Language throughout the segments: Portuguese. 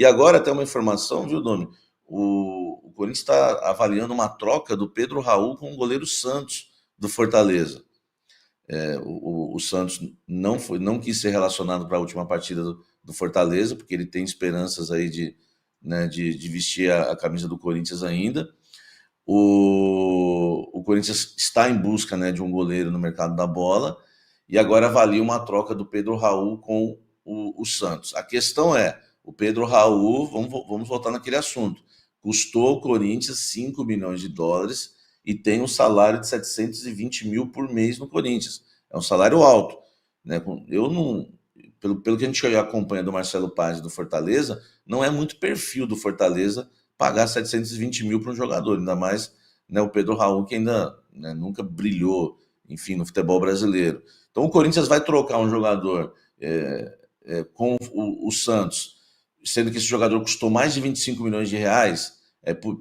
E agora tem uma informação, viu, Domi? O Corinthians está avaliando uma troca do Pedro Raul com o goleiro Santos do Fortaleza. O Santos não quis ser relacionado para a última partida do Fortaleza, porque ele tem esperanças aí de vestir a camisa do Corinthians ainda. O Corinthians está em busca, né, de um goleiro no mercado da bola e agora avalia uma troca do Pedro Raul com o Santos. A questão é, o Pedro Raul, vamos voltar naquele assunto, custou ao Corinthians 5 milhões de dólares e tem um salário de 720 mil por mês no Corinthians. É um salário alto, né? Eu não, pelo que a gente acompanha do Marcelo Paz do Fortaleza, não é muito perfil do Fortaleza pagar 720 mil para um jogador, ainda mais, né, o Pedro Raul, que ainda, né, nunca brilhou, enfim, no futebol brasileiro. Então o Corinthians vai trocar um jogador com o Santos, sendo que esse jogador custou mais de 25 milhões de reais,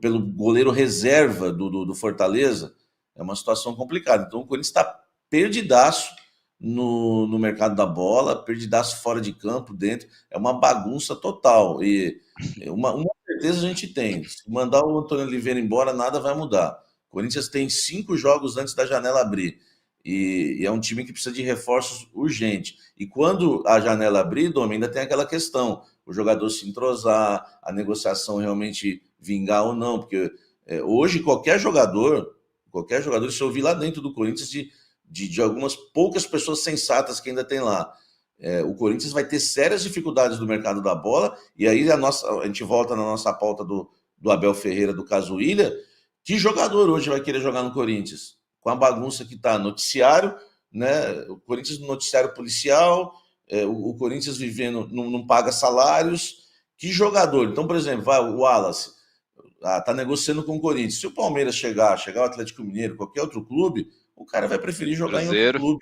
pelo goleiro reserva do Fortaleza, é uma situação complicada. Então o Corinthians está perdidaço no mercado da bola, perdidaço fora de campo, dentro, é uma bagunça total. E uma certeza a gente tem, se mandar o Antônio Oliveira embora, nada vai mudar. O Corinthians tem 5 jogos antes da janela abrir, e é um time que precisa de reforços urgentes. E quando a janela abrir, Dom, ainda tem aquela questão, o jogador se entrosar, a negociação realmente vingar ou não, porque hoje qualquer jogador, se eu ouvir lá dentro do Corinthians de algumas poucas pessoas sensatas que ainda tem lá, o Corinthians vai ter sérias dificuldades no mercado da bola, e aí a gente volta na nossa pauta do Abel Ferreira, do caso Willian. Que jogador hoje vai querer jogar no Corinthians? Com a bagunça que está, noticiário, né? O Corinthians no noticiário policial, o Corinthians vivendo, não paga salários. Que jogador? Então, por exemplo, o Wallace está negociando com o Corinthians. Se o Palmeiras chegar o Atlético Mineiro, qualquer outro clube, o cara vai preferir jogar em outro clube.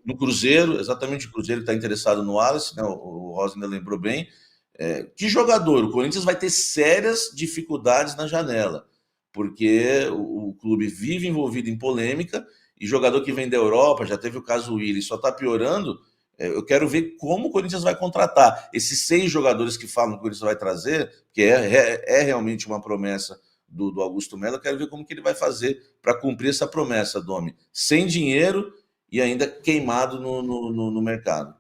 No Cruzeiro, exatamente, o Cruzeiro está interessado no Wallace, né? O Rosa ainda lembrou bem. Que jogador? O Corinthians vai ter sérias dificuldades na janela, porque o clube vive envolvido em polêmica, e jogador que vem da Europa, já teve o caso Willi, só está piorando. Eu quero ver como o Corinthians vai contratar. Esses 6 jogadores que falam que o Corinthians vai trazer, que é realmente uma promessa do Augusto Melo, eu quero ver como que ele vai fazer para cumprir essa promessa, Domi. Sem dinheiro e ainda queimado no mercado.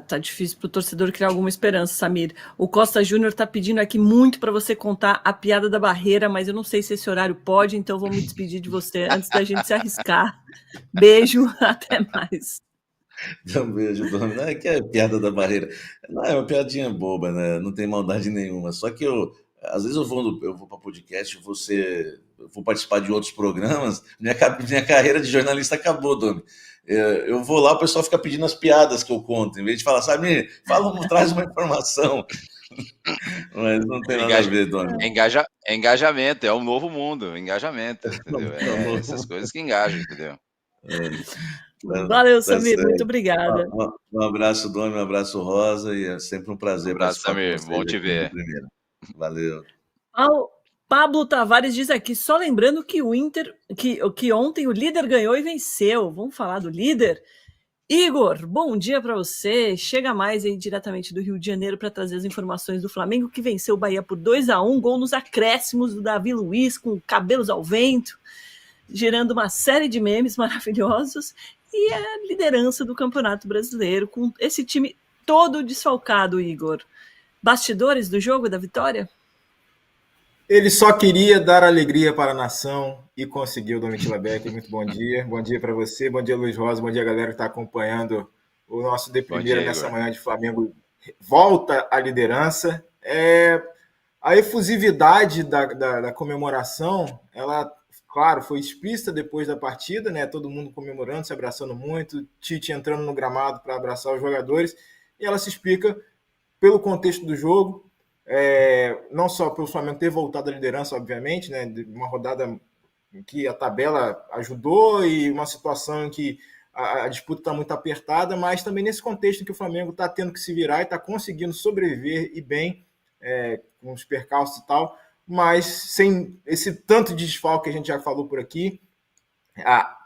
Tá difícil para o torcedor criar alguma esperança, Samir. O Costa Júnior está pedindo aqui muito para você contar a piada da barreira, mas eu não sei se esse horário pode, então vou me despedir de você antes da gente se arriscar. Beijo, até mais. Um beijo, Domi. Não é que é piada da barreira. Não, é uma piadinha boba, né? Não tem maldade nenhuma. Só que às vezes eu vou para podcast, eu vou participar de outros programas, minha carreira de jornalista acabou, Domi. Eu vou lá, o pessoal fica pedindo as piadas que eu conto, em vez de falar, Samir, traz uma informação. Mas não tem nada a ver, Domi. Engajamento, é um novo mundo, engajamento, entendeu? Essas coisas que engajam, entendeu? Valeu, Samir, muito obrigada. Um abraço, Domi, um abraço, Rosa, e é sempre um prazer participar com vocês. Bom te ver. Valeu. Pablo Tavares diz aqui, só lembrando que o Inter, que ontem o líder ganhou e venceu. Vamos falar do líder? Igor, bom dia para você. Chega mais aí diretamente do Rio de Janeiro para trazer as informações do Flamengo, que venceu o Bahia por 2-1, gol nos acréscimos do Davi Luiz, com cabelos ao vento, gerando uma série de memes maravilhosos, e a liderança do Campeonato Brasileiro, com esse time todo desfalcado, Igor. Bastidores do jogo, da vitória? Ele só queria dar alegria para a nação e conseguiu, Domitila Beck. Muito bom dia. Bom dia para você, bom dia, Luiz Rosa, bom dia, galera que está acompanhando o nosso De Primeira nessa manhã de Flamengo. Volta à liderança. A efusividade da comemoração, ela, claro, foi explícita depois da partida, né? Todo mundo comemorando, se abraçando muito, Tite entrando no gramado para abraçar os jogadores, e ela se explica pelo contexto do jogo, não só pelo Flamengo ter voltado à liderança, obviamente, né, de uma rodada em que a tabela ajudou e uma situação em que a disputa está muito apertada, mas também nesse contexto em que o Flamengo está tendo que se virar e está conseguindo sobreviver e bem, com os percalços e tal, mas sem esse tanto de desfalque que a gente já falou por aqui.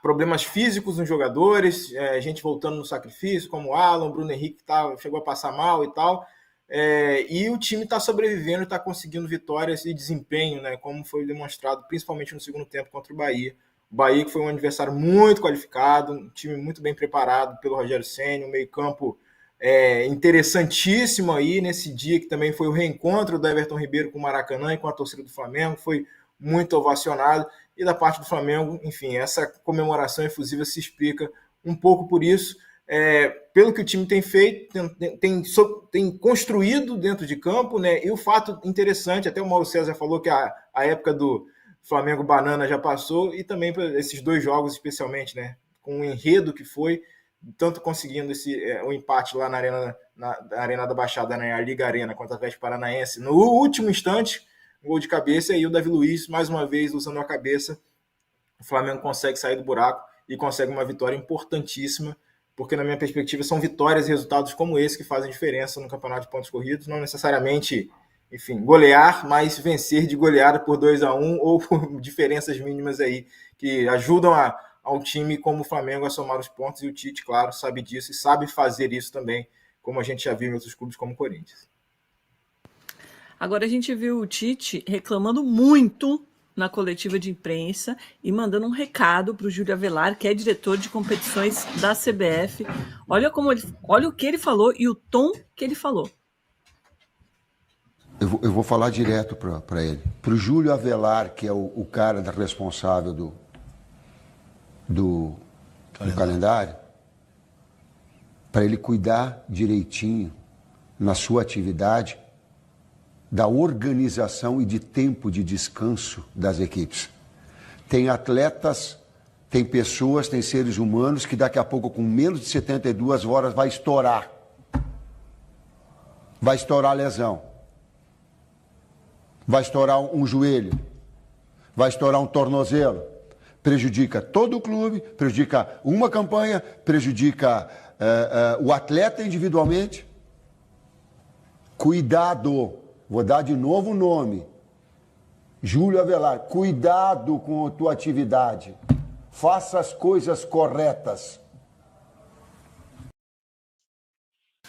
Problemas físicos nos jogadores, gente voltando no sacrifício, como o Alan, Bruno Henrique chegou a passar mal e tal. E o time está sobrevivendo, está conseguindo vitórias e desempenho, né, como foi demonstrado principalmente no segundo tempo contra o Bahia. O Bahia, que foi um adversário muito qualificado, um time muito bem preparado pelo Rogério Ceni, um meio-campo interessantíssimo aí nesse dia, que também foi o reencontro do Everton Ribeiro com o Maracanã e com a torcida do Flamengo, foi muito ovacionado. E da parte do Flamengo, enfim, essa comemoração efusiva se explica um pouco por isso. Pelo que o time tem feito, tem construído dentro de campo, né? E o fato interessante, até o Mauro César falou que a época do Flamengo Banana já passou, e também esses 2 jogos especialmente, né? Com o enredo que foi, tanto conseguindo o empate lá na Arena da Baixada, né? A Liga Arena contra o Atlético Paranaense, no último instante, gol de cabeça, e o Davi Luiz, mais uma vez, usando a cabeça, o Flamengo consegue sair do buraco e consegue uma vitória importantíssima, porque na minha perspectiva são vitórias e resultados como esse que fazem diferença no campeonato de pontos corridos, não necessariamente, enfim, golear, mas vencer de goleada por 2-1 ou por diferenças mínimas aí, que ajudam ao time como o Flamengo a somar os pontos, e o Tite, claro, sabe disso e sabe fazer isso também, como a gente já viu em outros clubes como o Corinthians. Agora a gente viu o Tite reclamando muito na coletiva de imprensa e mandando um recado para o Júlio Avelar, que é diretor de competições da CBF. Olha o que ele falou e o tom que ele falou. Eu vou falar direto para ele. Para o Júlio Avelar, que é o cara responsável do calendário, para ele cuidar direitinho na sua atividade da organização e de tempo de descanso das equipes. Tem atletas, tem pessoas, tem seres humanos que daqui a pouco, com menos de 72 horas, vai estourar. Vai estourar a lesão. Vai estourar um joelho. Vai estourar um tornozelo. Prejudica todo o clube, prejudica uma campanha, prejudica o atleta individualmente. Cuidado. Vou dar de novo o nome. Júlio Avelar, cuidado com a tua atividade. Faça as coisas corretas.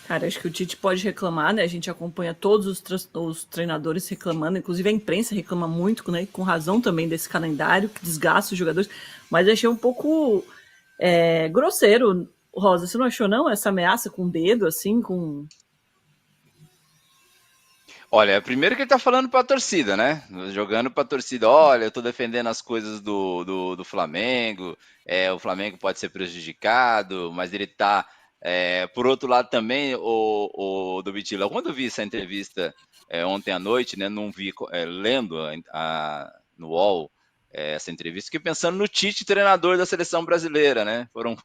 Cara, acho que o Tite pode reclamar, né? A gente acompanha todos os treinadores reclamando, inclusive a imprensa reclama muito, né? Com razão também desse calendário que desgasta os jogadores. Mas eu achei um pouco grosseiro, Rosa. Você não achou, não? Essa ameaça com o dedo, assim, com... Olha, primeiro que ele tá falando pra torcida, né? Jogando pra torcida, olha, eu tô defendendo as coisas do Flamengo, o Flamengo pode ser prejudicado, mas ele tá... por outro lado também, o Domitila, quando eu vi essa entrevista ontem à noite, né, não vi, lendo no UOL essa entrevista, fiquei pensando no Tite, treinador da seleção brasileira, né? Foram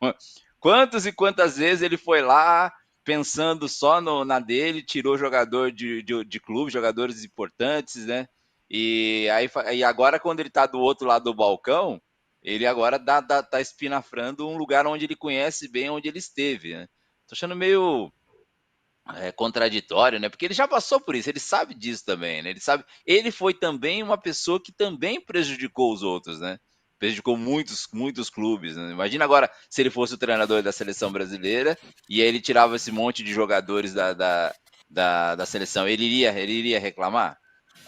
quantas e quantas vezes ele foi lá pensando só na dele, tirou jogador de clube, jogadores importantes, né? E agora, quando ele tá do outro lado do balcão, ele agora tá espinafrando um lugar onde ele conhece bem, onde ele esteve, né? Tô achando meio contraditório, né? Porque ele já passou por isso, ele sabe disso também, né? Ele foi também uma pessoa que também prejudicou os outros, né? Prejudicou muitos clubes, né? Imagina agora se ele fosse o treinador da seleção brasileira e aí ele tirava esse monte de jogadores da seleção, ele iria reclamar?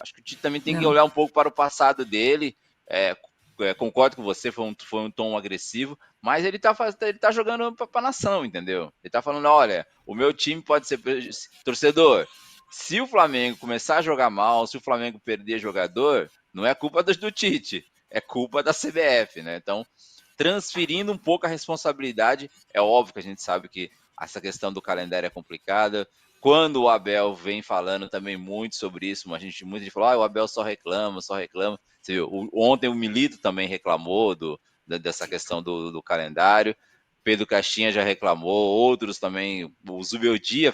Acho que o Tite também tem que olhar um pouco para o passado dele. Concordo com você, foi um tom agressivo, mas ele tá jogando para a nação, entendeu? Ele tá falando, olha, o meu time pode ser... Torcedor, se o Flamengo começar a jogar mal, se o Flamengo perder jogador, não é culpa do Tite, é culpa da CBF, né? Então, transferindo um pouco a responsabilidade, é óbvio que a gente sabe que essa questão do calendário é complicada. Quando o Abel vem falando também muito sobre isso, muita gente falou, o Abel só reclama. Você viu, ontem o Milito também reclamou dessa questão do calendário, Pedro Caixinha já reclamou, outros também, o Zubeldia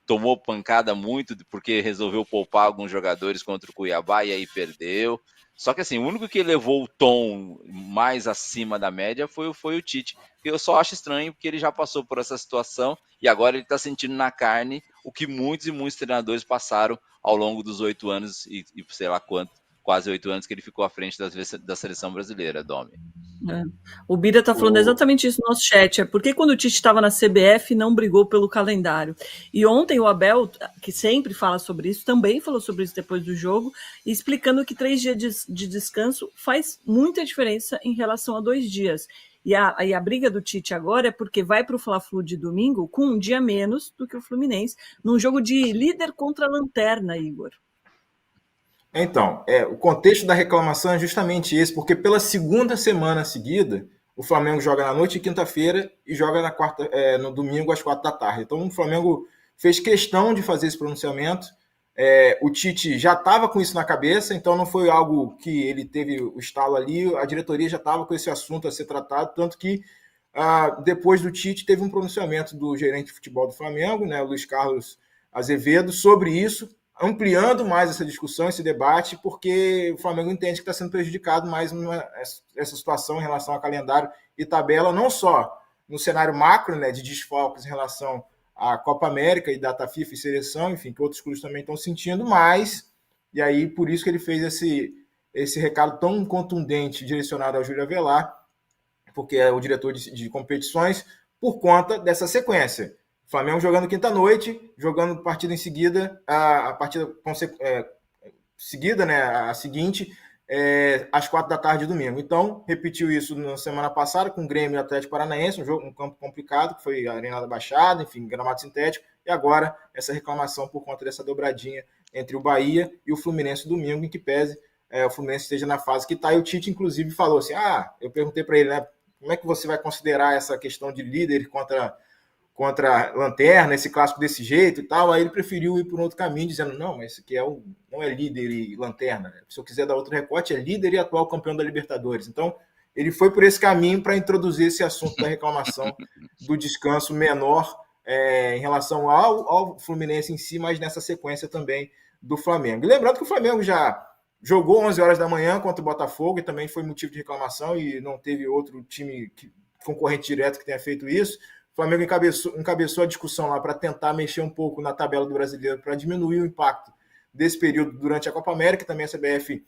tomou pancada muito porque resolveu poupar alguns jogadores contra o Cuiabá e aí perdeu. Só que assim, o único que levou o tom mais acima da média foi o Tite. Eu só acho estranho porque ele já passou por essa situação e agora ele está sentindo na carne o que muitos e muitos treinadores passaram ao longo dos 8 anos e sei lá quanto, quase 8 anos que ele ficou à frente da seleção brasileira, Domi. É. O Bira está falando exatamente isso no nosso chat. É porque quando o Tite estava na CBF não brigou pelo calendário. E ontem o Abel, que sempre fala sobre isso, também falou sobre isso depois do jogo, explicando que 3 dias de descanso faz muita diferença em relação a 2 dias. E a briga do Tite agora é porque vai para o Fla-Flu de domingo com um dia menos do que o Fluminense, num jogo de líder contra a lanterna, Igor. Então, o contexto da reclamação é justamente esse, porque pela segunda semana seguida, o Flamengo joga na noite de quinta-feira e joga no domingo às 4 da tarde. Então, o Flamengo fez questão de fazer esse pronunciamento. O Tite já estava com isso na cabeça, então não foi algo que ele teve o estalo ali, a diretoria já estava com esse assunto a ser tratado, tanto que depois do Tite teve um pronunciamento do gerente de futebol do Flamengo, né, o Luiz Carlos Azevedo, sobre isso, ampliando mais essa discussão, esse debate, porque o Flamengo entende que está sendo prejudicado mais essa situação em relação ao calendário e tabela, não só no cenário macro, né, de desfalques em relação à Copa América e data FIFA e seleção, enfim, que outros clubes também estão sentindo, mas, e aí por isso que ele fez esse recado tão contundente direcionado ao Júlio Avelar, porque é o diretor de competições, por conta dessa sequência. Flamengo jogando quinta-noite, jogando partida em seguida, a partida seguida, né, a seguinte, às 4 da tarde de domingo. Então, repetiu isso na semana passada com o Grêmio e Atlético Paranaense, um campo complicado, que foi a Arena da Baixada, enfim, gramado sintético, e agora essa reclamação por conta dessa dobradinha entre o Bahia e o Fluminense domingo, em que pese o Fluminense esteja na fase que está. E o Tite, inclusive, falou assim, eu perguntei para ele, né, como é que você vai considerar essa questão de líder contra a lanterna, esse clássico desse jeito e tal, aí ele preferiu ir por um outro caminho, dizendo, não, mas isso aqui não é líder e lanterna, né? Se eu quiser dar outro recorte, é líder e atual campeão da Libertadores. Então, ele foi por esse caminho para introduzir esse assunto da reclamação do descanso menor em relação ao Fluminense em si, mas nessa sequência também do Flamengo. E lembrando que o Flamengo já jogou 11 horas da manhã contra o Botafogo e também foi motivo de reclamação e não teve outro time concorrente direto que tenha feito isso. O Flamengo encabeçou a discussão lá para tentar mexer um pouco na tabela do Brasileiro para diminuir o impacto desse período durante a Copa América. Também a CBF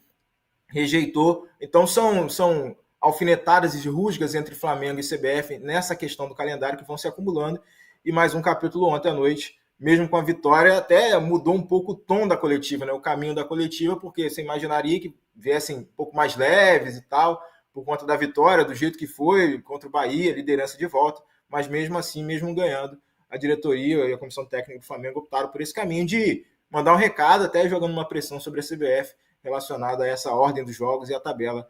rejeitou. Então são alfinetadas e rusgas entre Flamengo e CBF nessa questão do calendário que vão se acumulando. E mais um capítulo ontem à noite, mesmo com a vitória, até mudou um pouco o tom da coletiva, né? O caminho da coletiva, porque você imaginaria que viessem um pouco mais leves e tal, por conta da vitória, do jeito que foi, contra o Bahia, liderança de volta. Mas mesmo assim, mesmo ganhando, a diretoria e a comissão técnica do Flamengo optaram por esse caminho de mandar um recado, até jogando uma pressão sobre a CBF relacionada a essa ordem dos jogos e a tabela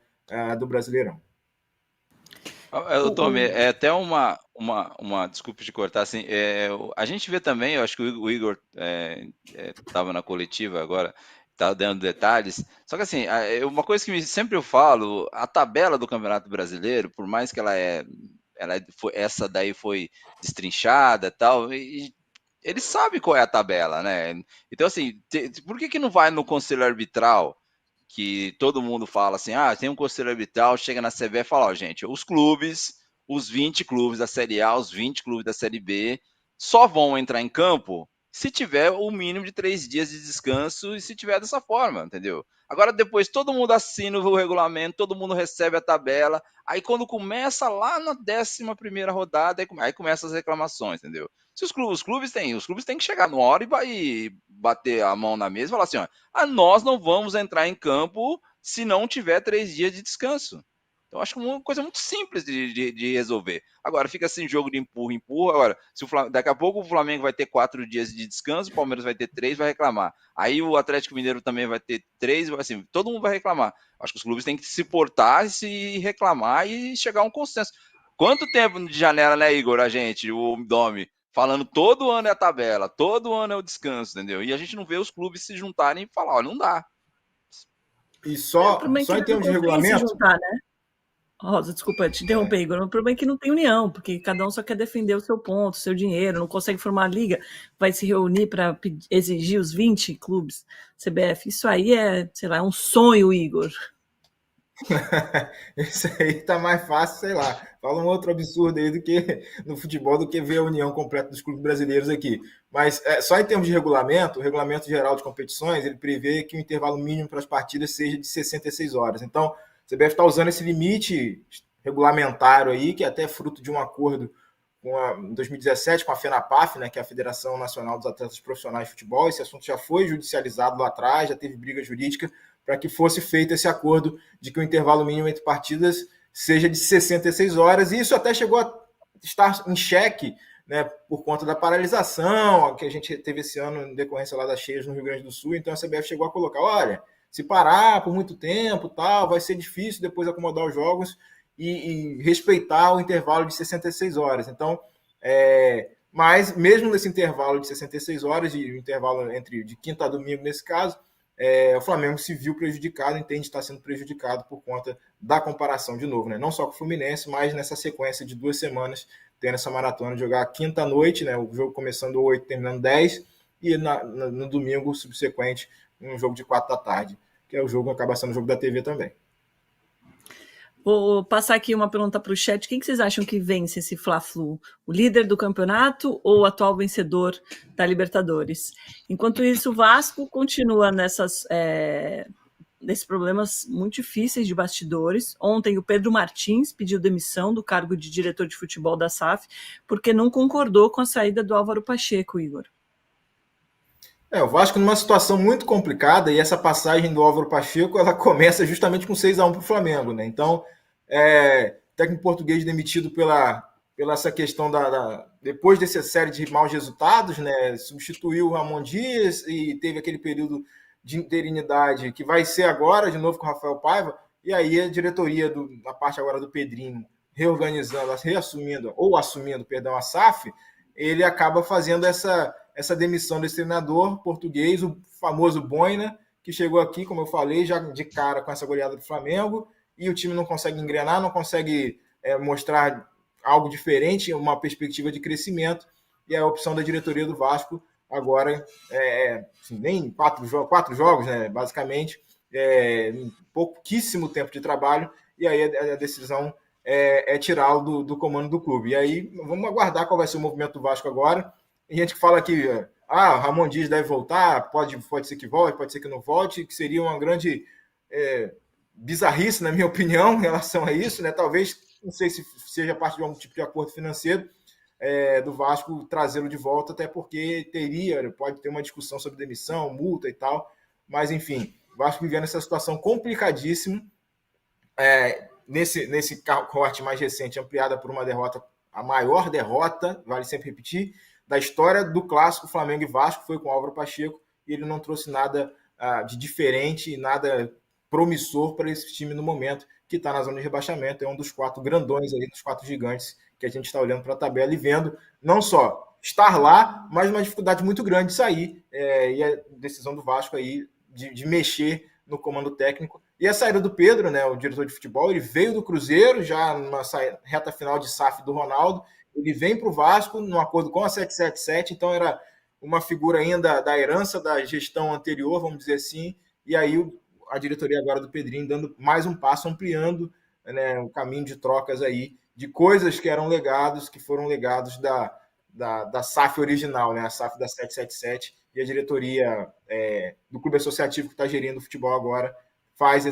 do Brasileirão. Tommy, é até uma desculpa de cortar, assim, a gente vê também, eu acho que o Igor estava na coletiva agora, está dando detalhes, só que assim, uma coisa que sempre eu falo, a tabela do Campeonato Brasileiro, por mais que essa daí foi destrinchada e tal, e ele sabe qual é a tabela, né? Então, assim, por que não vai no conselho arbitral, que todo mundo fala assim, tem um conselho arbitral, chega na CBF e fala, gente, os 20 clubes da Série A, os 20 clubes da Série B, só vão entrar em campo se tiver o mínimo de 3 dias de descanso e se tiver dessa forma, entendeu? Agora depois todo mundo assina o regulamento, todo mundo recebe a tabela, aí quando começa lá na 11ª rodada, aí começam as reclamações, entendeu? Se os clubes têm que chegar numa hora e bater a mão na mesa e falar assim, nós não vamos entrar em campo se não tiver 3 dias de descanso. Então, acho que é uma coisa muito simples de resolver. Agora, fica assim, jogo de empurra. Agora, daqui a pouco o Flamengo vai ter 4 dias de descanso, o Palmeiras vai ter 3, vai reclamar. Aí o Atlético Mineiro também vai ter 3, assim, todo mundo vai reclamar. Acho que os clubes têm que se portar, se reclamar e chegar a um consenso. Quanto tempo de janela, né, Igor, o Domi, falando todo ano é a tabela, todo ano é o descanso, entendeu? E a gente não vê os clubes se juntarem e falar, não dá. E só em termos de regulamento... Juntar, né? Rosa, desculpa te interromper, Igor. O problema é que não tem união, porque cada um só quer defender o seu ponto, o seu dinheiro, não consegue formar a liga, vai se reunir para exigir os 20 clubes CBF. Isso aí é, sei lá, é um sonho, Igor. Isso aí tá mais fácil, sei lá. Fala um outro absurdo aí do que no futebol, do que ver a união completa dos clubes brasileiros aqui. Mas só em termos de regulamento, o regulamento geral de competições, ele prevê que o intervalo mínimo para as partidas seja de 66 horas. Então, a CBF está usando esse limite regulamentário aí, que é até fruto de um acordo em 2017 com a FENAPAF, né, que é a Federação Nacional dos Atletas Profissionais de Futebol. Esse assunto já foi judicializado lá atrás, já teve briga jurídica para que fosse feito esse acordo de que o intervalo mínimo entre partidas seja de 66 horas, e isso até chegou a estar em xeque, né, por conta da paralisação que a gente teve esse ano em decorrência lá das cheias no Rio Grande do Sul. Então a CBF chegou a colocar, olha, se parar por muito tempo, tal, vai ser difícil depois acomodar os jogos e respeitar o intervalo de 66 horas. Então, mas mesmo nesse intervalo de 66 horas, o intervalo de quinta a domingo nesse caso, o Flamengo se viu prejudicado, entende estar sendo prejudicado por conta da comparação, de novo, né? Não só com o Fluminense, mas nessa sequência de 2 semanas, tendo essa maratona de jogar quinta à noite, né? O jogo começando 8, terminando 10, e no domingo subsequente, um jogo de 4 da tarde, que é o jogo, acaba sendo o jogo da TV também. Vou passar aqui uma pergunta para o chat. Quem que vocês acham que vence esse Fla-Flu? O líder do campeonato ou o atual vencedor da Libertadores? Enquanto isso, o Vasco continua nesses problemas muito difíceis de bastidores. Ontem, o Pedro Martins pediu demissão do cargo de diretor de futebol da SAF porque não concordou com a saída do Álvaro Pacheco, Igor. O Vasco numa situação muito complicada, e essa passagem do Álvaro Pacheco, ela começa justamente com 6-1 para o Flamengo, né? Então, técnico português demitido pela essa questão depois dessa série de maus resultados, né? Substituiu o Ramon Dias e teve aquele período de interinidade que vai ser agora, de novo com o Rafael Paiva, e aí a diretoria da parte agora do Pedrinho, assumindo a SAF, ele acaba fazendo essa demissão desse treinador português, o famoso Boina, que chegou aqui, como eu falei, já de cara com essa goleada do Flamengo, e o time não consegue engrenar, não consegue mostrar algo diferente, uma perspectiva de crescimento, e a opção da diretoria do Vasco agora, nem 4 jogos, né, basicamente, pouquíssimo tempo de trabalho, e aí a decisão é tirá-lo do comando do clube. E aí vamos aguardar qual vai ser o movimento do Vasco agora. Tem gente que fala que Ramon Dias deve voltar, pode ser que volte, pode ser que não volte, que seria uma grande bizarrice, na minha opinião, em relação a isso, né? Talvez, não sei se seja parte de algum tipo de acordo financeiro do Vasco trazê-lo de volta, até porque pode ter uma discussão sobre demissão, multa e tal, mas enfim, o Vasco vivendo essa situação complicadíssima, nesse corte mais recente, ampliada por uma derrota, a maior derrota, vale sempre repetir, da história do clássico Flamengo e Vasco, foi com o Álvaro Pacheco, e ele não trouxe nada de diferente, nada promissor para esse time no momento, que está na zona de rebaixamento, é um dos 4 grandões, ali, dos 4 gigantes, que a gente está olhando para a tabela e vendo, não só estar lá, mas uma dificuldade muito grande de sair, e a decisão do Vasco aí de mexer no comando técnico. E a saída do Pedro, né, o diretor de futebol, ele veio do Cruzeiro, já numa reta final de SAF do Ronaldo, ele vem para o Vasco num acordo com a 777, então era uma figura ainda da herança da gestão anterior, vamos dizer assim, e aí a diretoria agora do Pedrinho dando mais um passo, ampliando, né, o caminho de trocas aí, de coisas que foram legados da SAF original, né, a SAF da 777, e a diretoria do clube associativo que está gerindo o futebol agora faz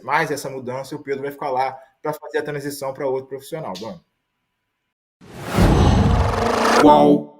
mais essa mudança, e o Pedro vai ficar lá para fazer a transição para outro profissional. Dona. Qual?